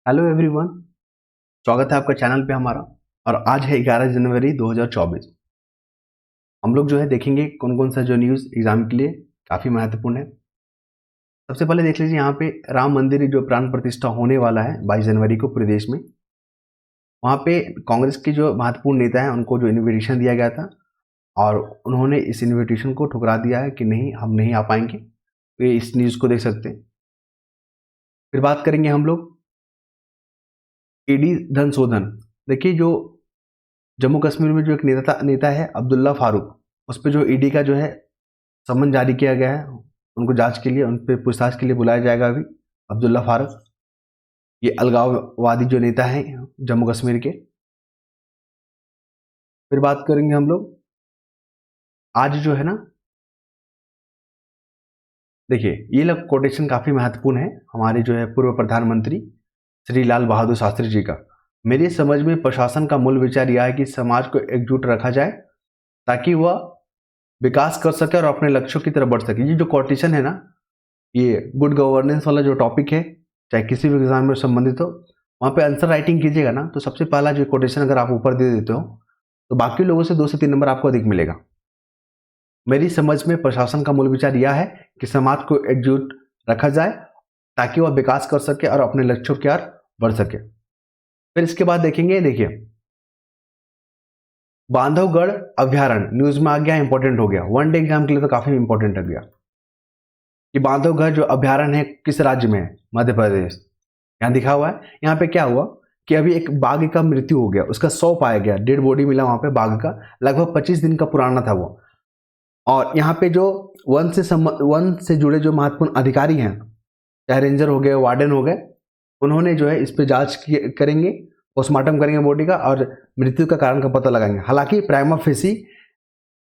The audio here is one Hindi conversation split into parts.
Hello everyone. स्वागत है आपका चैनल पे हमारा। और आज है 11 जनवरी 2024। हम लोग जो है देखेंगे कौन कौन सा जो न्यूज़ एग्जाम के लिए काफ़ी महत्वपूर्ण है। सबसे पहले देख लीजिए यहाँ पे राम मंदिर जो प्राण प्रतिष्ठा होने वाला है 22 जनवरी को पूरे देश में। वहाँ पे कांग्रेस के जो महत्वपूर्ण नेता हैं उनको जो इन्विटेशन दिया गया था और उन्होंने इस इन्विटेशन को ठुकरा दिया है कि नहीं, हम नहीं आ पाएंगे। तो ये इस न्यूज़ को देख सकते हैं। फिर बात करेंगे हम लोग ईडी धन शोधन। देखिए जो जम्मू कश्मीर में जो एक नेता है अब्दुल्ला फारूक, उस पर जो ईडी का जो है समन जारी किया गया है। उनको जांच के लिए, उन पर पूछताछ के लिए बुलाया जाएगा अभी। अब्दुल्ला फारूक ये अलगाववादी जो नेता हैं जम्मू कश्मीर के। फिर बात करेंगे हम लोग आज जो है ना, देखिए ये लोग कोटेशन काफ़ी महत्वपूर्ण है हमारे जो है पूर्व प्रधानमंत्री श्री लाल बहादुर शास्त्री जी का। मेरी समझ में प्रशासन का मूल विचार यह है कि समाज को एकजुट रखा जाए ताकि वह विकास कर सके और अपने लक्ष्यों की तरफ बढ़ सके। ये जो कोटेशन है ना, ये गुड गवर्नेंस वाला जो टॉपिक है, चाहे किसी भी एग्जाम में संबंधित हो, वहाँ पे आंसर राइटिंग कीजिएगा ना, तो सबसे पहला जो कोटेशन अगर आप ऊपर दे देते हो तो बाकी लोगों से 2 से 3 नंबर आपको अधिक मिलेगा। मेरी समझ में प्रशासन का मूल विचार यह है कि समाज को एकजुट रखा जाए ताकि वह विकास कर सके और अपने लक्ष्यों की ओर बढ़ सके। फिर इसके बाद देखेंगे, देखिए बांधवगढ़ अभ्यारण्य न्यूज में आ गया, इंपॉर्टेंट हो गया। वन डे एग्जाम के लिए तो काफी इंपॉर्टेंट हो गया कि बांधवगढ़ जो अभ्यारण्य है किस राज्य में है? मध्य प्रदेश। यहाँ दिखा हुआ है। यहाँ पे क्या हुआ कि अभी एक बाघ का मृत्यु हो गया, उसका शव पाया गया, डेड बॉडी मिला वहां पे बाघ का, लगभग 25 दिन का पुराना था वो। और यहाँ पे जो वन से जुड़े जो महत्वपूर्ण अधिकारी हैं, चाहे रेंजर हो गए, वार्डन हो गए, उन्होंने जो है इस पे जांच करेंगे, पोस्टमार्टम करेंगे बॉडी का और मृत्यु का कारण का पता लगाएंगे। हालांकि प्राइमा फेसी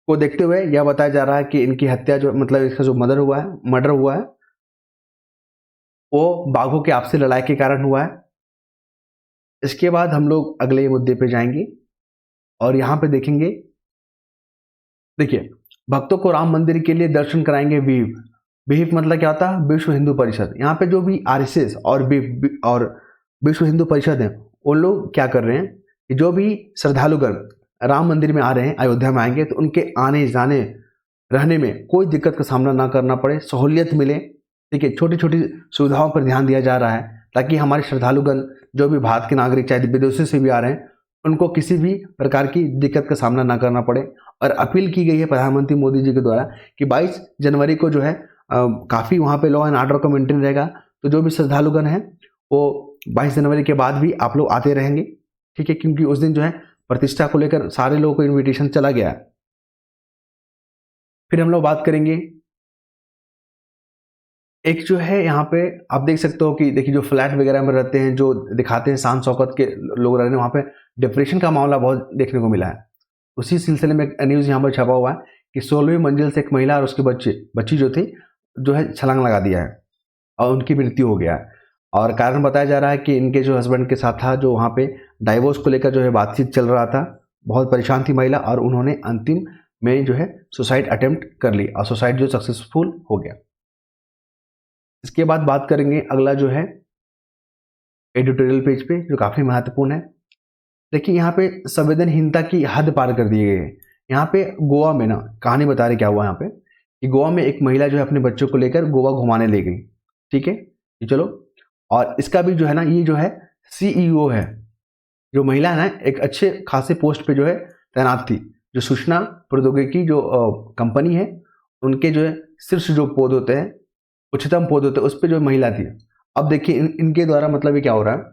को देखते हुए यह बताया जा रहा है कि इनकी हत्या जो मतलब इसका जो मर्डर हुआ है वो बाघों के आपसी लड़ाई के कारण हुआ है। इसके बाद हम लोग अगले मुद्दे पे जाएंगे और यहाँ पे देखेंगे, देखिए भक्तों को राम मंदिर के लिए दर्शन कराएंगे व्हीप। व्हीप मतलब क्या होता है? विश्व हिंदू परिषद। यहाँ पे जो भी आरएसएस और विश्व हिंदू परिषद है, वो लोग क्या कर रहे हैं कि जो भी श्रद्धालुगण राम मंदिर में आ रहे हैं, अयोध्या में आएंगे, तो उनके आने जाने रहने में कोई दिक्कत का सामना ना करना पड़े, सहूलियत मिले। ठीक है, छोटी छोटी सुविधाओं पर ध्यान दिया जा रहा है ताकि हमारे श्रद्धालुगण जो भी भारत के नागरिक चाहे विदेशों से भी आ रहे हैं, उनको किसी भी प्रकार की दिक्कत का सामना ना करना पड़े। और अपील की गई है प्रधानमंत्री मोदी जी के द्वारा कि 22 जनवरी को जो है काफ़ी वहाँ पे लॉ एंड ऑर्डर का मेंटेन रहेगा। तो जो भी श्रद्धालुगण हैं वो 22 जनवरी के बाद भी आप लोग आते रहेंगे। ठीक है, क्योंकि उस दिन जो है प्रतिष्ठा को लेकर सारे लोगों को इन्विटेशन चला गया है। फिर हम लोग बात करेंगे एक जो है यहाँ पे आप देख सकते हो कि देखिए जो फ्लैट वगैरह में रहते हैं, जो दिखाते हैं शान शौकत के लोग रहने, वहाँ पे डिप्रेशन का मामला बहुत देखने को मिला है। उसी सिलसिले में एक न्यूज़ यहाँ पर छपा हुआ है कि 16वीं मंजिल से एक महिला और उसके बच्ची जो थी जो है छलांग लगा दिया है और उनकी मृत्यु हो गया है। और कारण बताया जा रहा है कि इनके जो हस्बैंड के साथ था, जो वहाँ पे डाइवोर्स को लेकर जो है बातचीत चल रहा था, बहुत परेशान थी महिला और उन्होंने अंतिम में जो है सुसाइड अटेम्प्ट कर ली और सुसाइड जो सक्सेसफुल हो गया। इसके बाद बात करेंगे अगला जो है एडिटोरियल पेज पे, जो काफ़ी महत्वपूर्ण है। देखिए यहाँ पे संवेदनहीनता की हद पार कर दी गई है। यहाँ पे गोवा में ना कहानी बता रहे क्या हुआ यहाँ पे कि गोवा में एक महिला जो है अपने बच्चों को लेकर गोवा घुमाने ले गई। ठीक है, ये चलो। और इसका भी जो है ना, ये जो है सीईओ है, जो महिला है ना, एक अच्छे खासे पोस्ट पे जो है तैनात थी। जो सूचना प्रौद्योगिकी जो कंपनी है, उनके जो है शीर्ष जो पद होते हैं, उच्चतम पद होते हैं, उस पर जो महिला थी। अब देखिए इनके द्वारा मतलब ये क्या हो रहा है,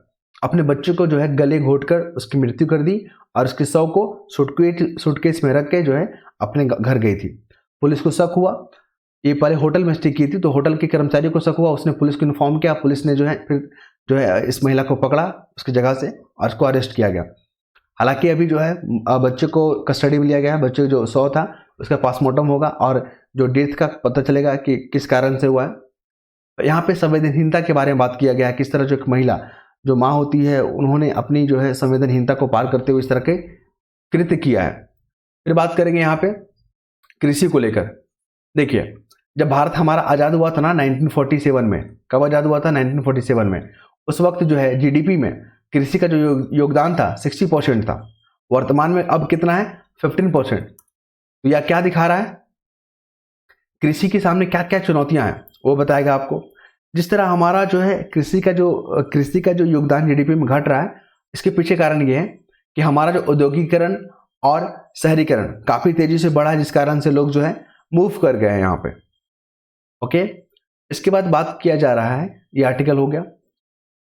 अपने बच्चे को जो है गले घोटकर उसकी मृत्यु कर दी और उसके शव को सूटकेस में रख के जो है अपने घर गई थी। पुलिस को शक हुआ, ये पहले होटल में स्टे की थी, तो होटल के कर्मचारी को शक हुआ, उसने पुलिस को इन्फॉर्म किया। पुलिस ने जो है फिर जो है इस महिला को पकड़ा उसकी जगह से और उसको अरेस्ट किया गया। हालांकि अभी जो है बच्चे को कस्टडी में लिया गया है। बच्चे जो शव था उसका पोस्टमार्टम होगा और जो डेथ का पता चलेगा कि किस कारण से हुआ है। यहाँ पे संवेदनहीनता के बारे में बात किया गया है, किस तरह जो एक महिला जो माँ होती है, उन्होंने अपनी जो है संवेदनहीनता को पार करते हुए इस तरह के कृत्य किया है। फिर बात करेंगे यहाँ पे कृषि को लेकर। देखिए जब भारत हमारा आज़ाद हुआ था ना 1947 में, कब आज़ाद हुआ था? 1947 में। उस वक्त जो है जीडीपी में कृषि का जो योगदान था 60% था। वर्तमान में अब कितना है? 15%। तो यह क्या दिखा रहा है? कृषि के सामने क्या क्या चुनौतियां हैं वो बताएगा आपको। जिस तरह हमारा जो है कृषि का जो योगदान जीडीपी में घट रहा है, इसके पीछे कारण ये है कि हमारा जो औद्योगिकीकरण और शहरीकरण काफी तेजी से बढ़ा है, जिस कारण से लोग जो है मूव कर गए हैं यहाँ पे। ओके, इसके बाद बात किया जा रहा है, ये आर्टिकल हो गया।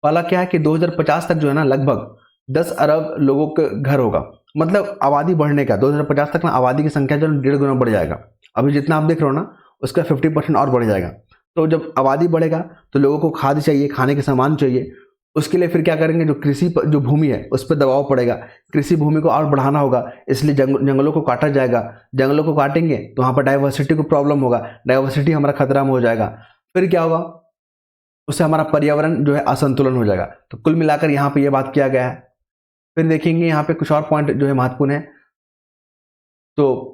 पहला क्या है कि 2050 तक जो है ना लगभग 10 अरब लोगों का घर होगा, मतलब आबादी बढ़ने का 2050 तक ना आबादी की संख्या जो 1.5 गुना बढ़ जाएगा। अभी जितना आप देख रहे हो ना उसका 50% और बढ़ जाएगा। तो जब आबादी बढ़ेगा तो लोगों को खाद्य चाहिए, खाने के सामान चाहिए। उसके लिए फिर क्या करेंगे, जो कृषि जो भूमि है उस पर दबाव पड़ेगा, कृषि भूमि को और बढ़ाना होगा, इसलिए जंगलों को काटा जाएगा। जंगलों को काटेंगे तो वहाँ पर डाइवर्सिटी को प्रॉब्लम होगा, डाइवर्सिटी हमारा खतरा में हो जाएगा। फिर क्या होगा, उससे हमारा पर्यावरण जो है असंतुलन हो जाएगा। तो कुल मिलाकर यहाँ पे ये बात किया गया है। फिर देखेंगे यहाँ पे कुछ और पॉइंट जो है महत्वपूर्ण है। तो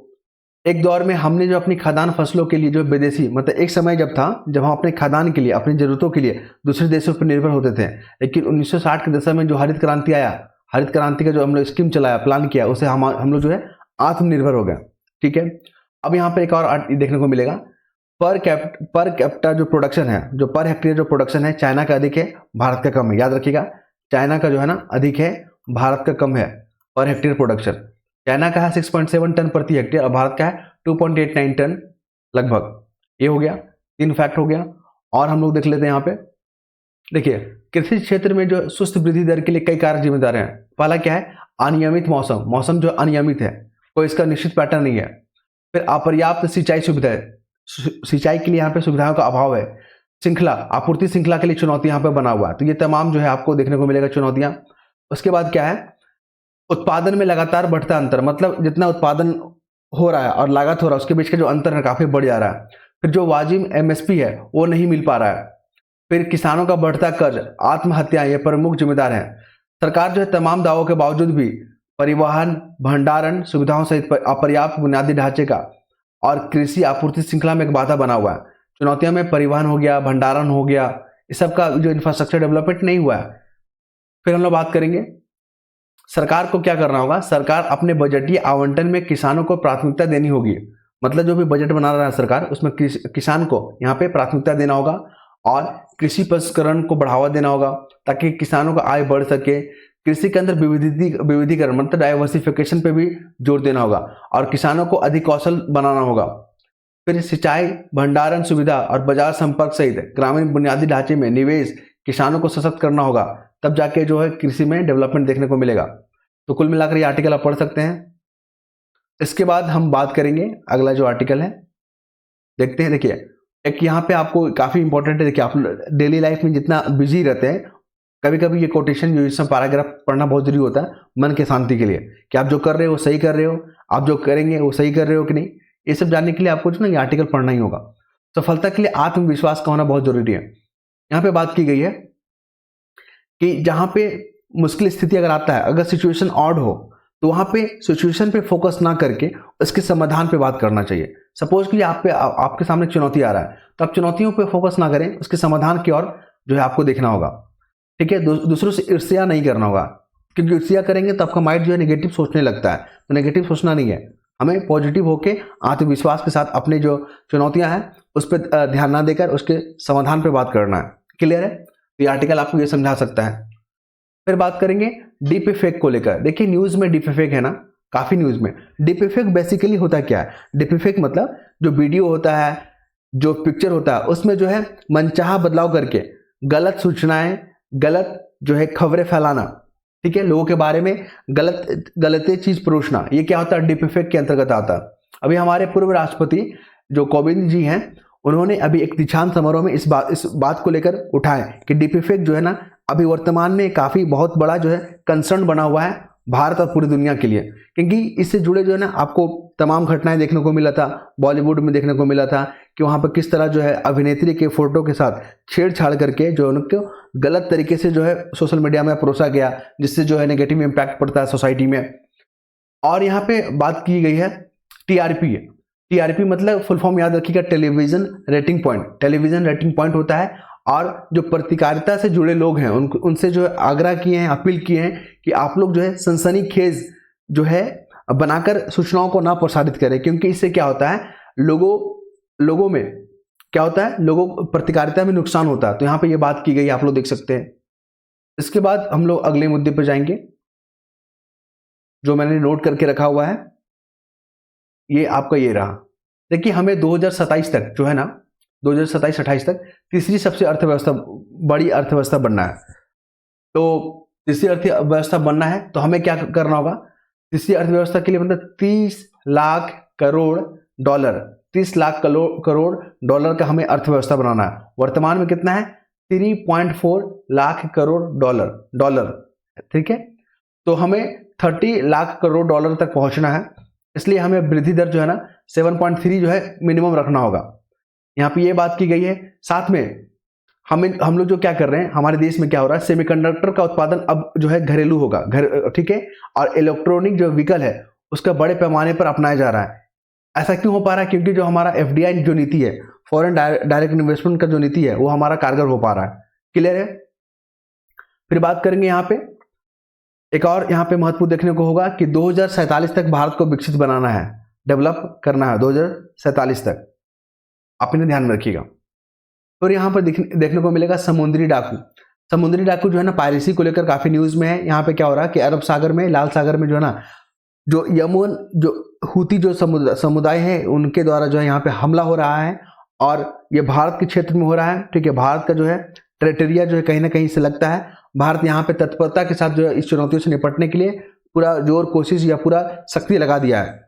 एक दौर में हमने जो अपनी खाद्यान्न फसलों के लिए जो विदेशी, मतलब एक समय जब था जब हम अपने खाद्यान्न के लिए, अपनी जरूरतों के लिए दूसरे देशों पर निर्भर होते थे। लेकिन 1960 के दशक में जो हरित क्रांति आया, हरित क्रांति का जो हम लोग स्कीम चलाया, प्लान किया, उसे हम लोग जो है आत्मनिर्भर हो गया। ठीक है, अब यहाँ पे एक और देखने को मिलेगा, पर कैपिटा जो प्रोडक्शन है, जो पर हेक्टेयर जो प्रोडक्शन है, चाइना का अधिक है, भारत का कम है। याद रखिएगा, चाइना का जो है ना अधिक है, भारत का कम है पर हेक्टेयर प्रोडक्शन। चाइना का है 6.7 टन प्रति हेक्टेयर और भारत का है 2.89 टन लगभग। ये हो गया, 3 फैक्ट हो गया। और हम लोग देख लेते हैं यहाँ पे, देखिए कृषि क्षेत्र में जो सुस्त वृद्धि दर के लिए कई कारक जिम्मेदार हैं। पहला क्या है, अनियमित मौसम, मौसम जो अनियमित है, कोई इसका निश्चित पैटर्न नहीं है। फिर अपर्याप्त सिंचाई सुविधाएं, सिंचाई के लिए यहाँ पे सुविधाओं का अभाव है। श्रृंखला, आपूर्ति श्रृंखला के लिए चुनौती यहाँ पे बना हुआ है। तो ये तमाम जो है आपको देखने को मिलेगा चुनौतियां। उसके बाद क्या है, उत्पादन में लगातार बढ़ता अंतर, मतलब जितना उत्पादन हो रहा है और लागत हो रहा है उसके बीच का जो अंतर है काफी बढ़ जा रहा है। फिर जो वाजिब एमएसपी है वो नहीं मिल पा रहा है। फिर किसानों का बढ़ता कर्ज, आत्महत्या, ये प्रमुख जिम्मेदार है। सरकार जो है तमाम दावों के बावजूद भी परिवहन, भंडारण सुविधाओं सहित अपर्याप्त बुनियादी ढांचे का और कृषि आपूर्ति श्रृंखला में एक बाधा बना हुआ है। चुनौतियों में परिवहन हो गया, भंडारण हो गया, इस सब का जो इंफ्रास्ट्रक्चर डेवलपमेंट नहीं हुआ है। फिर हम लोग बात करेंगे सरकार को क्या करना होगा। सरकार अपने बजटीय आवंटन में किसानों को प्राथमिकता देनी होगी, मतलब जो भी बजट बना रहा है सरकार उसमें किसान को यहाँ पे प्राथमिकता देना होगा और कृषि प्रसंस्करण को बढ़ावा देना होगा ताकि किसानों का आय बढ़ सके। कृषि के अंदर विविधीकरण मतलब डाइवर्सिफिकेशन पे भी जोर देना होगा और किसानों को अधिक कौशल बनाना होगा। फिर सिंचाई, भंडारण सुविधा और बाजार संपर्क सहित ग्रामीण बुनियादी ढांचे में निवेश, किसानों को सशक्त करना होगा, तब जाके जो है कृषि में डेवलपमेंट देखने को मिलेगा। तो कुल मिलाकर ये आर्टिकल आप पढ़ सकते हैं। इसके बाद हम बात करेंगे अगला जो आर्टिकल है, देखते हैं। देखिए एक यहाँ पे आपको काफी इंपॉर्टेंट है। देखिए आप डेली लाइफ में जितना बिजी रहते हैं, कभी कभी ये कोटेशन जो इसमें पैराग्राफ पढ़ना बहुत जरूरी होता है मन के शांति के लिए, कि आप जो कर रहे हो सही कर रहे हो, आप जो करेंगे वो सही कर रहे हो कि नहीं। ये सब जानने के लिए आपको जो ना ये आर्टिकल पढ़ना ही होगा। सफलता के लिए आत्मविश्वास का होना बहुत जरूरी है। यहाँ पे बात की गई है कि जहां पे मुश्किल स्थिति अगर आता है, अगर सिचुएशन ऑड हो, तो वहां पे सिचुएशन पे फोकस ना करके उसके समाधान पे बात करना चाहिए। सपोज कि आपके सामने चुनौती आ रहा है, तो आप चुनौतियों पे फोकस ना करें, उसके समाधान की ओर जो है आपको देखना होगा। ठीक है, दूसरों से ईर्ष्या नहीं करना होगा, क्योंकि ईर्ष्या करेंगे तो आपका माइंड जो है नेगेटिव सोचने लगता है। तो नेगेटिव सोचना नहीं है, हमें पॉजिटिव होके आत्मविश्वास के साथ अपने जो चुनौतियां हैं उस पर ध्यान ना देकर उसके समाधान पे बात करना है। क्लियर है? तो ये आर्टिकल आपको ये समझा सकता है। फिर बात करेंगे डीप इफेक्ट को लेकर। देखिए न्यूज में डीप इफेक्ट है ना, काफी न्यूज में। डीप इफेक्ट बेसिकली होता क्या है? डीप इफेक्ट मतलब जो वीडियो होता है, जो पिक्चर होता है, उसमें जो है मनचाहा बदलाव करके गलत सूचनाएं, गलत जो है खबरें फैलाना, ठीक है, लोगों के बारे में गलत चीज परोसना, ये क्या होता है? डीप इफेक्ट के अंतर्गत आता है। अभी हमारे पूर्व राष्ट्रपति जो कोविंद जी हैं, उन्होंने अभी एक दीक्षांत समारोह में इस बात को लेकर उठाए कि डीप इफेक्ट जो है ना अभी वर्तमान में काफी बहुत बड़ा जो है कंसर्न बना हुआ है भारत और पूरी दुनिया के लिए, क्योंकि इससे जुड़े जो है ना आपको तमाम घटनाएं देखने को मिला था। बॉलीवुड में देखने को मिला था कि वहां पर किस तरह जो है अभिनेत्री के फोटो के साथ छेड़छाड़ करके जो उनको गलत तरीके से जो है सोशल मीडिया में परोसा गया, जिससे जो है नेगेटिव इम्पैक्ट पड़ता है सोसाइटी में। और यहाँ पे बात की गई है टीआरपी है। टीआरपी मतलब फुल फॉर्म याद रखिएगा, television rating point. Television rating point होता है और जो पत्रकारिता से जुड़े लोग हैं उनसे जो है आग्रह किए हैं, अपील किए हैं कि आप लोग जो है सनसनीखेज जो है बनाकर सूचनाओं को ना प्रसारित करें, क्योंकि इससे क्या होता है, लोगों में क्या होता है, लोगों को पत्रकारिता में नुकसान होता है। तो यहाँ पे ये बात की गई, आप लोग देख सकते हैं। इसके बाद हम लोग अगले मुद्दे पर जाएंगे जो मैंने नोट करके रखा हुआ है, ये आपका ये रहा। देखिए हमें 2027 तक जो है ना, 2027-28 तक तीसरी सबसे बड़ी अर्थव्यवस्था बनना है। तो तीसरी अर्थव्यवस्था बनना है तो हमें क्या करना होगा, तीसरी अर्थव्यवस्था के लिए मतलब 30 लाख करोड़ डॉलर का हमें अर्थव्यवस्था बनाना है। वर्तमान में कितना है, 3.4 लाख करोड़ डॉलर, ठीक है। तो हमें 30 लाख करोड़ डॉलर तक पहुंचना है, इसलिए हमें वृद्धि दर जो है ना 7.3 जो है मिनिमम रखना होगा। यहाँ पे ये बात की गई है। साथ में हम लोग जो क्या कर रहे हैं, हमारे देश में क्या हो रहा है, सेमीकंडक्टर का उत्पादन अब जो है घरेलू होगा, ठीक है, और इलेक्ट्रॉनिक जो व्हीकल है उसका बड़े पैमाने पर अपनाया जा रहा है। ऐसा क्यों हो पा रहा है, क्योंकि जो हमारा FDI जो नीति है, फॉरेन डायरेक्ट इन्वेस्टमेंट का जो नीति है, वो हमारा कारगर हो पा रहा है। क्लियर है। फिर बात करेंगे यहाँ पे एक और यहाँ पे महत्वपूर्ण देखने को होगा कि 2047 तक भारत को विकसित बनाना है, डेवलप करना है 2047 तक, आप इन्हें ध्यान में रखिएगा। और यहाँ पर देखने को मिलेगा समुद्री डाकू जो है ना, पायरेसी को लेकर काफी न्यूज में है। यहाँ पे क्या हो रहा है कि अरब सागर में, लाल सागर में जो है ना, जो यमन जो हुती जो समुदाय है उनके द्वारा जो है यहाँ पे हमला हो रहा है, और ये भारत के क्षेत्र में हो रहा है, ठीक है। भारत का जो है टेरिटोरिया जो है कहीं ना कहीं से लगता है। भारत यहाँ पे तत्परता के साथ जो है इस चुनौतियों से निपटने के लिए पूरा जोर, कोशिश या पूरा शक्ति लगा दिया है।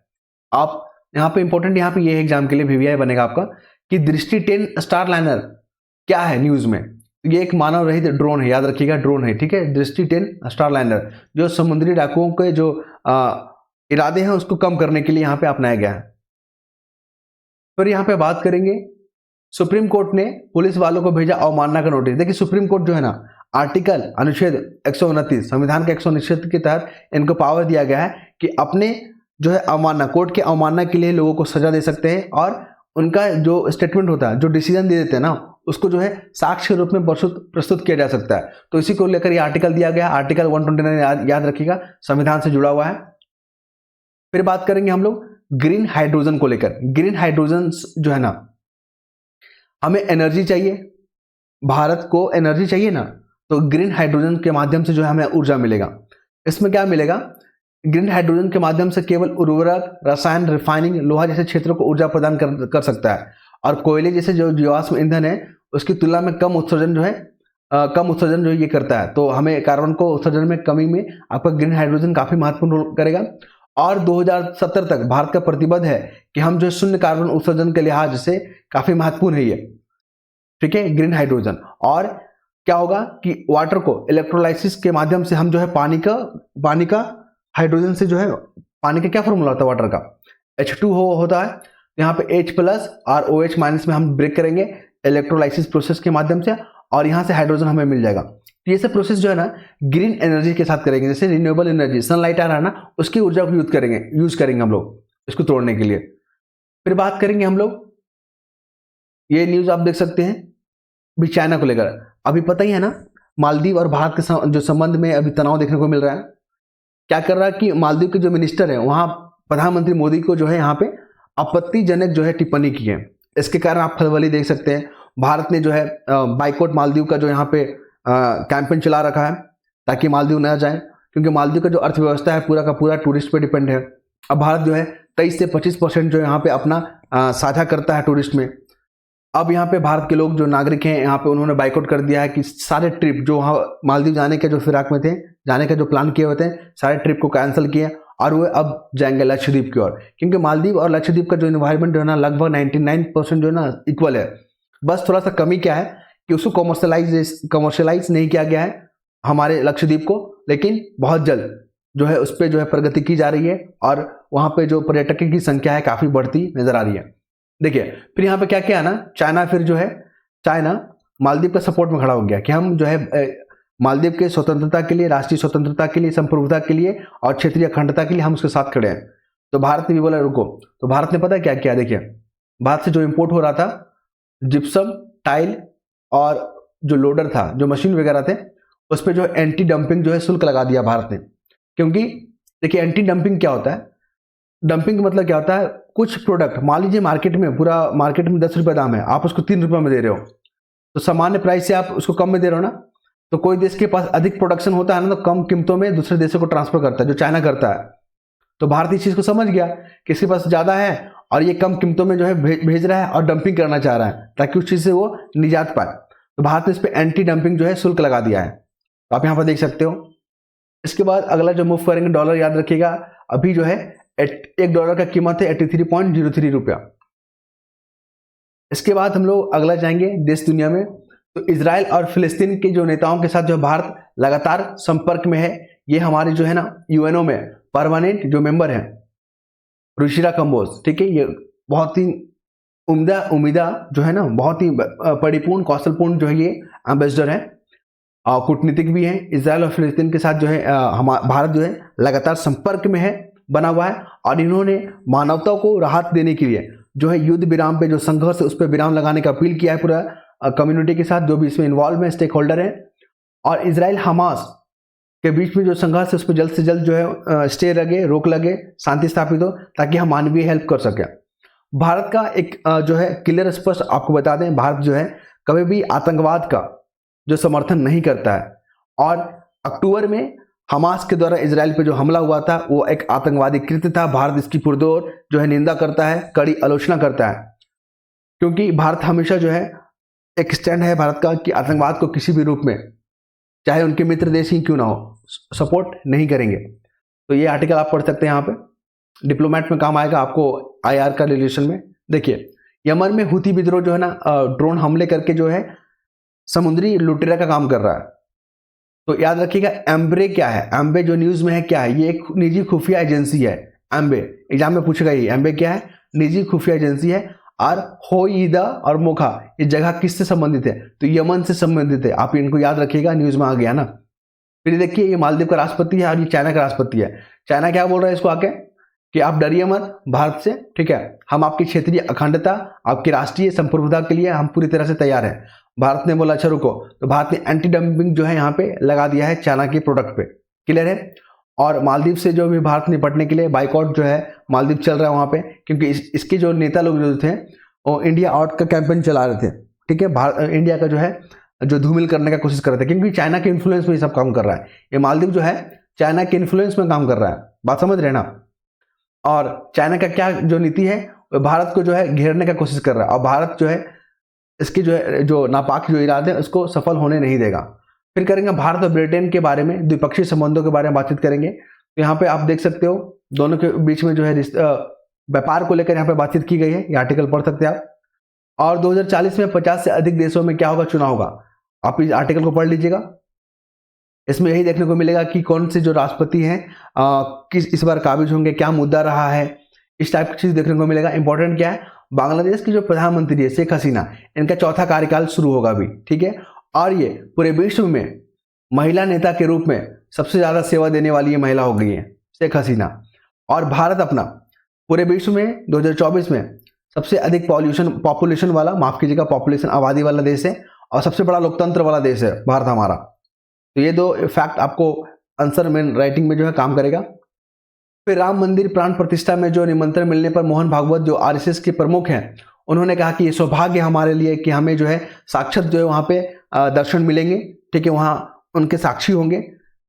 आप यहाँ पे इंपॉर्टेंट यहाँ पे ये एग्जाम के लिए VVI बनेगा आपका कि दृष्टि 10 स्टार लाइनर क्या है न्यूज में, ये एक मानव रहित ड्रोन है, याद रखिएगा, ड्रोन है, ठीक है। दृष्टि 10 स्टार लाइनर जो समुद्री डाकुओं के जो इरादे हैं उसको कम करने के लिए यहाँ पे अपनाया गया है। फिर यहाँ पे बात करेंगे, सुप्रीम कोर्ट ने पुलिस वालों को भेजा अवमानना का नोटिस। देखिए सुप्रीम कोर्ट जो है ना, अनुच्छेद 129 संविधान के 129 के तहत इनको पावर दिया गया है कि अपने जो है अवमानना, कोर्ट के अवमानना के लिए लोगों को सजा दे सकते हैं, और उनका जो स्टेटमेंट होता है, जो डिसीजन दे देते हैं ना, उसको जो है साक्ष्य के रूप में प्रस्तुत किया जा सकता है। तो इसी को लेकर ये आर्टिकल दिया गया, आर्टिकल 129 याद रखिएगा, संविधान से जुड़ा हुआ है। फिर बात करेंगे हम लोग ग्रीन हाइड्रोजन को लेकर। ग्रीन हाइड्रोजन जो है ना, हमें एनर्जी चाहिए, भारत को एनर्जी चाहिए ना, तो ग्रीन हाइड्रोजन के माध्यम से जो है हमें ऊर्जा मिलेगा। इसमें क्या मिलेगा, ग्रीन हाइड्रोजन के माध्यम से केवल उर्वरक, रसायन, रिफाइनिंग, लोहा जैसे क्षेत्रों को ऊर्जा प्रदान कर सकता है, और कोयले जैसे जो जीवाश्म ईंधन है उसकी तुलना में कम उत्सर्जन जो ये करता है। तो हमें कार्बन को उत्सर्जन में कमी में आपका ग्रीन हाइड्रोजन काफी महत्वपूर्ण रोल करेगा। और 2070 तक भारत का प्रतिबद्ध है कि हम जो शून्य कार्बन उत्सर्जन के लिहाज से काफी महत्वपूर्ण है ये, ठीक है, ग्रीन हाइड्रोजन। और क्या होगा कि वाटर को इलेक्ट्रोलाइसिस के माध्यम से हम जो है पानी का हाइड्रोजन से जो है, पानी का क्या फॉर्मूला होता है वाटर का, H2O होता है। यहाँ पे H+ और OH- में हम ब्रेक करेंगे इलेक्ट्रोलाइसिस प्रोसेस के माध्यम से, और यहाँ से हाइड्रोजन हमें मिल जाएगा। तो ये सब प्रोसेस जो है ना ग्रीन एनर्जी के साथ करेंगे, जैसे रिन्यूएबल एनर्जी, सनलाइट आ रहा है ना, उसकी ऊर्जा को यूज करेंगे हम लोग इसको तोड़ने के लिए। फिर बात करेंगे हम लोग, ये न्यूज आप देख सकते हैं भी चाइना को लेकर। अभी पता ही है ना, मालदीव और भारत के जो संबंध में अभी तनाव देखने को मिल रहा है। क्या कर रहा है कि मालदीव के जो मिनिस्टर है वहां प्रधानमंत्री मोदी को जो है यहाँ पे आपत्तिजनक जो है टिप्पणी की है। इसके कारण आप खलबली देख सकते हैं। भारत ने जो है बाइकआउट मालदीव का जो यहाँ पे कैंपेन चला रखा है ताकि मालदीव न जाए, क्योंकि मालदीव का जो अर्थव्यवस्था है पूरा का पूरा टूरिस्ट पे डिपेंड है। अब भारत जो है 23 से 25% जो यहाँ पे अपना साझा करता है टूरिस्ट में। अब यहाँ पे भारत के लोग जो नागरिक हैं यहाँ पे उन्होंने बाइकआउट कर दिया है कि सारे ट्रिप जो वहाँ मालदीव जाने के जो फिराक में थे, जाने का जो प्लान किए हुए थे, सारे ट्रिप को कैंसिल किए और वो अब जाएंगे लक्षद्वीप की ओर, क्योंकि मालदीव और लक्षद्वीप का जो इन्वायरमेंट जो है ना लगभग 99% जो है ना इक्वल है। बस थोड़ा सा कमी क्या है कि उसको कमर्शलाइज नहीं किया गया है हमारे लक्षद्वीप को, लेकिन बहुत जल्द जो है उस पर जो है प्रगति की जा रही है और वहाँ पे जो पर्यटकों की संख्या है काफ़ी बढ़ती नजर आ रही है। देखिए फिर यहाँ पे क्या किया ना, चाइना मालदीव का सपोर्ट में खड़ा हो गया कि हम जो है मालदीव के स्वतंत्रता के लिए, राष्ट्रीय स्वतंत्रता के लिए, संप्रभुता के लिए और क्षेत्रीय अखंडता के लिए हम उसके साथ खड़े हैं। तो भारत ने भी बोला रुको, तो भारत ने पता है क्या किया, देखिए भारत से जो इम्पोर्ट हो रहा था जिप्सम, टाइल और जो लोडर था, जो मशीन वगैरह थे, उस पर जो एंटी डंपिंग जो है शुल्क लगा दिया भारत ने। क्योंकि देखिए एंटी डंपिंग क्या होता है, डंपिंग का मतलब क्या होता है, कुछ प्रोडक्ट मान लीजिए मार्केट में, पूरा मार्केट में 10 रुपये दाम है, आप उसको 3 रुपये में दे रहे हो, तो सामान्य प्राइस से आप उसको कम में दे रहे हो ना, तो कोई देश के पास अधिक प्रोडक्शन होता है ना, तो कम कीमतों में दूसरे देशों को ट्रांसफर करता है, जो चाइना करता है। तो भारत इस चीज़ को समझ गया कि इसके पास ज़्यादा है और ये कम कीमतों में जो है भेज रहा है और डंपिंग करना चाह रहा है, ताकि उस चीज़ से वो निजात पाए। तो भारत ने इस पर एंटी डंपिंग जो है शुल्क लगा दिया है, तो आप यहाँ पर देख सकते हो। इसके बाद अगला जो मूव करेंगे डॉलर, याद रखिएगा अभी जो है $1 का कीमत है 83.03 रुपया। इसके बाद हम लोग अगला जाएंगे देश दुनिया में, तो इजराइल और फिलिस्तीन के जो नेताओं के साथ जो भारत लगातार संपर्क में है। ये हमारे जो है ना यूएनओ में परमानेंट जो मेंबर हैं रुचिरा कंबोज, ठीक है, ये बहुत ही उम्दा जो है ना, बहुत ही परिपूर्ण कौशलपूर्ण जो है ये एम्बेसडर है, कूटनीतिक भी हैं। इजराइल और फिलिस्तीन के साथ जो है भारत जो है लगातार संपर्क में है, बना हुआ है, और इन्होंने मानवता को राहत देने के लिए जो है युद्ध विराम पे जो संघर्ष है उस पर विराम लगाने का अपील किया है पूरा कम्युनिटी के साथ, जो भी इसमें इन्वॉल्व है, स्टेक होल्डर है। और इजराइल हमास के बीच में जो संघर्ष है उस पर जल्द से जल्द जो है स्टे लगे, रोक लगे, शांति स्थापित हो, ताकि हम मानवीय हेल्प कर सकें। भारत का एक जो है क्लियर स्पष्ट आपको बता दें, भारत जो है कभी भी आतंकवाद का जो समर्थन नहीं करता है, और अक्टूबर में हमास के द्वारा इजराइल पे जो हमला हुआ था वो एक आतंकवादी कृत्य था। भारत इसकी पुरजोर जो है निंदा करता है, कड़ी आलोचना करता है, क्योंकि भारत हमेशा जो है एक स्टैंड है भारत का कि आतंकवाद को किसी भी रूप में, चाहे उनके मित्र देश ही क्यों ना हो, सपोर्ट नहीं करेंगे। तो ये आर्टिकल आप पढ़ सकते हैं, यहाँ पे डिप्लोमेट में काम आएगा आपको IR का रिलेशन में। देखिए यमन में हुती विद्रोह जो है ना ड्रोन हमले करके जो है समुद्री लुटेरा का काम कर रहा है। तो याद रखिएगा एम्बे क्या है, एम्बे जो न्यूज में है क्या है, ये एक निजी खुफिया एजेंसी है। एम्बे एग्जाम में पूछेगा, ये एम्बे क्या है, निजी खुफिया एजेंसी है। और होईदा और मोखा ये जगह किससे संबंधित है, तो यमन से संबंधित है। आप इनको याद रखिएगा, न्यूज में आ गया ना। फिर देखिए ये मालदीव का राष्ट्रपति है और ये चाइना का राष्ट्रपति है। चाइना क्या बोल रहा है इसको आके कि आप डरिए मत भारत से, ठीक है, हम आपकी क्षेत्रीय अखंडता, आपकी राष्ट्रीय संप्रभुता के लिए हम पूरी तरह से तैयार हैं। भारत ने बोला अच्छा रुको, तो भारत ने एंटी डंपिंग जो है यहाँ पे लगा दिया है चाइना के प्रोडक्ट पे, क्लियर है। और मालदीव से जो भी भारत निपटने के लिए बाइकआउट जो है मालदीव चल रहा है वहाँ पे, क्योंकि इसके जो नेता लोग जो थे वो इंडिया आउट का कैंपेन चला रहे थे, ठीक है, इंडिया का जो है जो धूमिल करने का कोशिश कर रहे थे, क्योंकि चाइना के इन्फ्लुएंस में ये सब काम कर रहा है। ये मालदीव जो है चाइना के इन्फ्लुएंस में काम कर रहा है, बात समझ रहे ना। और चाइना का क्या जो नीति है, भारत को जो है घेरने का कोशिश कर रहा है, और भारत जो है इसकी जो है जो नापाक जो इरादे हैं उसको सफल होने नहीं देगा। फिर करेंगे भारत और ब्रिटेन के बारे में, द्विपक्षीय संबंधों के बारे में बातचीत करेंगे। तो यहाँ पे आप देख सकते हो दोनों के बीच में जो है व्यापार को लेकर यहाँ पे बातचीत की गई है, ये आर्टिकल पढ़ सकते हैं आप। और 2040 में 50 से अधिक देशों में क्या होगा, चुनाव होगा। आप इस आर्टिकल को पढ़ लीजिएगा, इसमें यही देखने को मिलेगा कि कौन से जो राष्ट्रपति हैं किस इस बार काबिज होंगे, क्या मुद्दा रहा है, इस टाइप की चीज देखने को मिलेगा। इंपॉर्टेंट क्या है, बांग्लादेश की जो प्रधानमंत्री है शेख हसीना, इनका चौथा कार्यकाल शुरू होगा अभी, ठीक है। और ये पूरे विश्व में महिला नेता के रूप में सबसे ज्यादा सेवा देने वाली ये महिला हो गई है शेख हसीना। और भारत अपना पूरे विश्व में 2024 में सबसे अधिक पॉपुलेशन वाला, माफ कीजिएगा, पॉपुलेशन आबादी वाला देश है, और सबसे बड़ा लोकतंत्र वाला देश है भारत हमारा। तो ये दो फैक्ट आपको आंसर में राइटिंग में जो है काम करेगा। फिर राम मंदिर प्राण प्रतिष्ठा में जो निमंत्रण मिलने पर मोहन भागवत जो RSS के प्रमुख हैं, उन्होंने कहा कि ये सौभाग्य हमारे लिए कि हमें जो है साक्षात जो है वहाँ पे दर्शन मिलेंगे, ठीक है, वहाँ उनके साक्षी होंगे।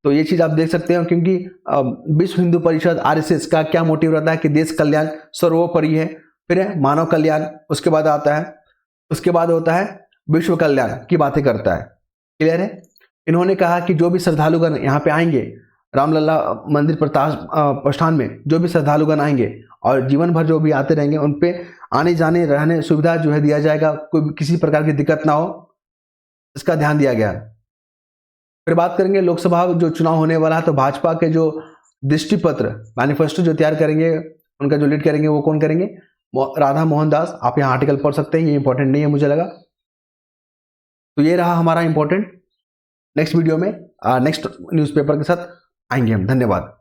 तो ये चीज़ आप देख सकते हो, क्योंकि विश्व हिंदू परिषद RSS का क्या मोटिव रहता है कि देश कल्याण सर्वोपरि है, फिर है मानव कल्याण, उसके बाद आता है, उसके बाद होता है विश्व कल्याण की बातें करता है, क्लियर है। इन्होंने कहा कि जो भी श्रद्धालुगण यहाँ पे आएंगे रामलला मंदिर प्रस्थान में, जो भी श्रद्धालुगण आएंगे और जीवन भर जो भी आते रहेंगे, उन पे आने जाने रहने सुविधा जो है दिया जाएगा, कोई किसी प्रकार की दिक्कत ना हो, इसका ध्यान दिया गया। फिर बात करेंगे लोकसभा जो चुनाव होने वाला है, तो भाजपा के जो दृष्टि पत्र मैनिफेस्टो जो तैयार करेंगे, उनका जो लीड करेंगे वो कौन करेंगे, राधा मोहन दास। आप यहाँ आर्टिकल पढ़ सकते हैं, ये इंपॉर्टेंट नहीं है मुझे लगा। तो ये रहा हमारा इंपॉर्टेंट। नेक्स्ट वीडियो में नेक्स्ट न्यूज़पेपर के साथ आएंगे हम। धन्यवाद।